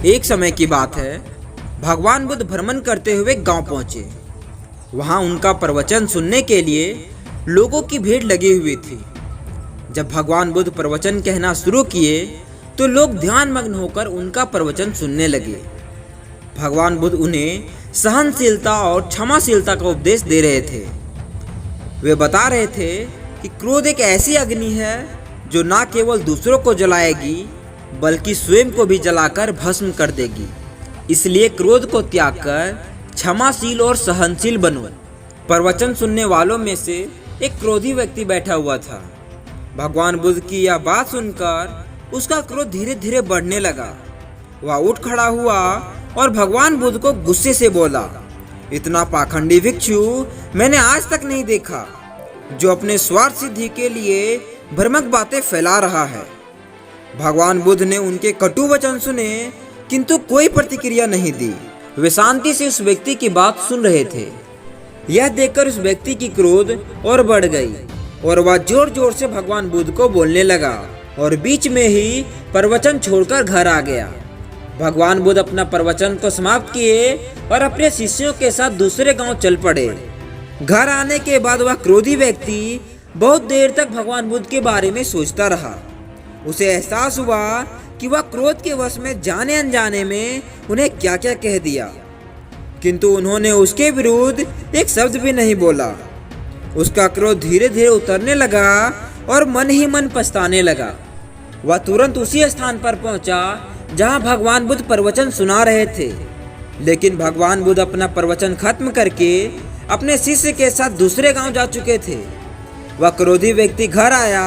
एक समय की बात है, भगवान बुद्ध भ्रमण करते हुए गांव पहुंचे। वहां उनका प्रवचन सुनने के लिए लोगों की भीड़ लगी हुई थी। जब भगवान बुद्ध प्रवचन कहना शुरू किए तो लोग ध्यानमग्न होकर उनका प्रवचन सुनने लगे। भगवान बुद्ध उन्हें सहनशीलता और क्षमाशीलता का उपदेश दे रहे थे। वे बता रहे थे कि क्रोध एक ऐसी अग्नि है जो न केवल दूसरों को जलाएगी बल्कि स्वयं को भी जलाकर भस्म कर देगी। इसलिए क्रोध को त्याग कर क्षमाशील और सहनशील बनो। प्रवचन सुनने वालों में से एक क्रोधी व्यक्ति बैठा हुआ था। भगवान बुद्ध की यह बात सुनकर उसका क्रोध धीरे धीरे बढ़ने लगा। वह उठ खड़ा हुआ और भगवान बुद्ध को गुस्से से बोला, इतना पाखंडी भिक्षु मैंने आज तक नहीं देखा, जो अपने स्वार्थ सिद्धि के लिए भ्रमक बातें फैला रहा है। भगवान बुद्ध ने उनके कटु वचन सुने किंतु कोई प्रतिक्रिया नहीं दी। वे शांति से उस व्यक्ति की बात सुन रहे थे। यह देखकर उस व्यक्ति की क्रोध और बढ़ गई और वह जोर जोर से भगवान बुद्ध को बोलने लगा और बीच में ही प्रवचन छोड़कर घर आ गया। भगवान बुद्ध अपना प्रवचन को समाप्त किए और अपने शिष्यों के साथ दूसरे गांव चल पड़े। घर आने के बाद वह क्रोधी व्यक्ति बहुत देर तक भगवान बुद्ध के बारे में सोचता रहा। उसे एहसास हुआ कि वह क्रोध के वश में जाने अनजाने में उन्हें क्या क्या कह दिया, किंतु उन्होंने उसके विरुद्ध एक शब्द भी नहीं बोला। उसका क्रोध धीरे धीरे उतरने लगा और मन ही मन पछताने लगा। वह तुरंत उसी स्थान पर पहुंचा जहां भगवान बुद्ध प्रवचन सुना रहे थे। लेकिन भगवान बुद्ध अपना प्रवचन खत्म करके अपने शिष्य के साथ दूसरे गांव जा चुके थे। वह क्रोधी व्यक्ति घर आया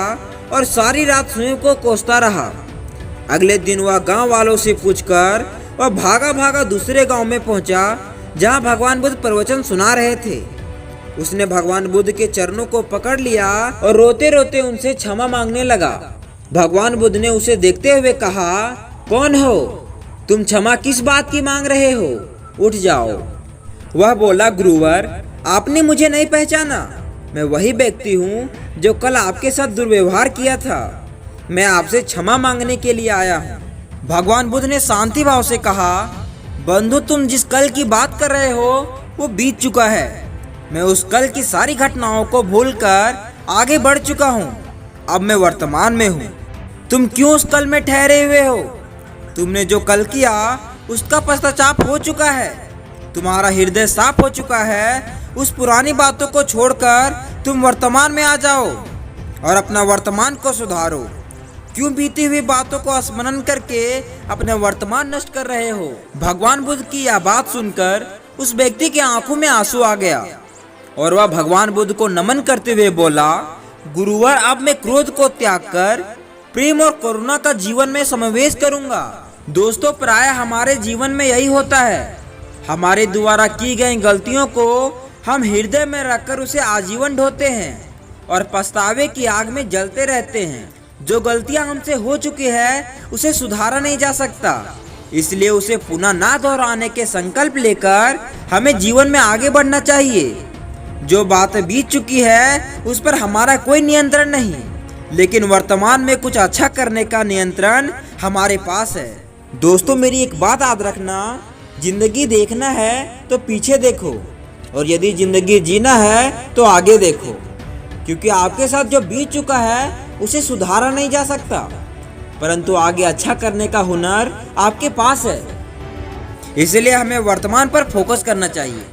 और सारी रात स्वयं को कोसता रहा। अगले दिन वह गांव वालों से पूछकर वह भागा भागा दूसरे गांव में पहुंचा जहां भगवान बुद्ध प्रवचन सुना रहे थे। उसने भगवान बुद्ध के चरणों को पकड़ लिया और रोते रोते उनसे क्षमा मांगने लगा। भगवान बुद्ध ने उसे देखते हुए कहा, कौन हो तुम? क्षमा किस बात की मांग रहे हो? उठ जाओ। वह बोला, गुरुवर आपने मुझे नहीं पहचाना। मैं वही व्यक्ति हूँ जो कल आपके साथ दुर्व्यवहार किया था। मैं आपसे क्षमा मांगने के लिए आया हूँ। भगवान बुद्ध ने शांति भाव से कहा, बंधु तुम जिस कल की बात कर रहे हो वो बीत चुका है। मैं उस कल की सारी घटनाओं को भूलकर आगे बढ़ चुका हूँ। अब मैं वर्तमान में हूँ। तुम क्यों उस कल में ठहरे हुए हो? तुमने जो कल किया उसका पश्चाताप हो चुका है। तुम्हारा हृदय साफ हो चुका है। उस पुरानी बातों को छोड़कर तुम वर्तमान में आ जाओ और अपना वर्तमान को सुधारो। क्यों बीती हुई बातों को स्मरण करके अपना वर्तमान नष्ट कर रहे हो? भगवान बुद्ध की यह बात सुनकर उस व्यक्ति की आंखों में आंसू आ गया और वह भगवान बुद्ध को नमन करते हुए बोला, गुरुवर अब मैं क्रोध को त्याग कर प्रेम और करुणा का जीवन में समावेश करूंगा। दोस्तों प्राय हमारे जीवन में यही होता है। हमारे द्वारा की गई गलतियों को हम हृदय में रखकर उसे आजीवन ढोते हैं और पछतावे की आग में जलते रहते हैं। जो गलतियां हमसे हो चुकी है उसे सुधारा नहीं जा सकता, इसलिए उसे पुनः ना दोहराने के संकल्प लेकर हमें जीवन में आगे बढ़ना चाहिए। जो बात बीत चुकी है उस पर हमारा कोई नियंत्रण नहीं, लेकिन वर्तमान में कुछ अच्छा करने का नियंत्रण हमारे पास है। दोस्तों मेरी एक बात याद रखना, जिंदगी देखना है तो पीछे देखो और यदि जिंदगी जीना है तो आगे देखो, क्योंकि आपके साथ जो बीत चुका है उसे सुधारा नहीं जा सकता, परंतु आगे अच्छा करने का हुनर आपके पास है। इसलिए हमें वर्तमान पर फोकस करना चाहिए।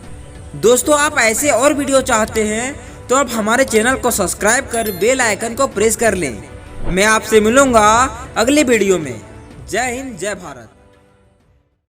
दोस्तों आप ऐसे और वीडियो चाहते हैं तो आप हमारे चैनल को सब्सक्राइब कर बेल आइकन को प्रेस कर लें। मैं आपसे मिलूंगा अगले वीडियो में। जय हिंद, जय भारत।